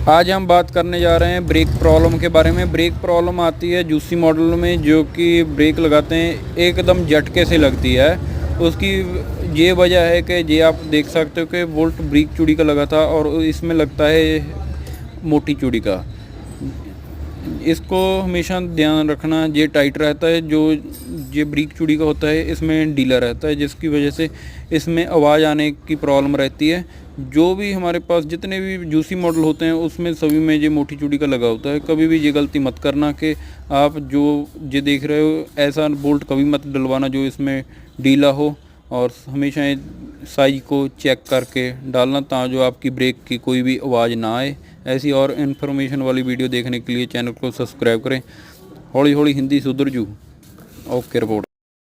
आज हम बात करने जा रहे हैं ब्रेक प्रॉब्लम के बारे में। ब्रेक प्रॉब्लम आती है जूसी मॉडल में, जो कि ब्रेक लगाते हैं एकदम झटके से लगती है। उसकी ये वजह है कि ये आप देख सकते हो कि वोल्ट ब्रेक चूड़ी का लगा था और इसमें लगता है मोटी चूड़ी का। इसको हमेशा ध्यान रखना, ये टाइट रहता है। जो ये ब्रेक चूड़ी का होता है इसमें ढीला रहता है, जिसकी वजह से इसमें आवाज़ आने की प्रॉब्लम रहती है। जो भी हमारे पास जितने भी जूसी मॉडल होते हैं उसमें सभी में ये मोटी चूड़ी का लगा होता है। कभी भी ये गलती मत करना कि आप जो ये देख रहे हो ऐसा बोल्ट कभी मत डलवाना जो इसमें ढीला हो, और हमेशा साइज को चेक करके डालना ताकि जो आपकी ब्रेक की कोई भी आवाज़ ना आए। ऐसी और इन्फॉर्मेशन वाली वीडियो देखने के लिए चैनल को सब्सक्राइब करें। हौली हौली हिंदी सुधर जू। Okay report.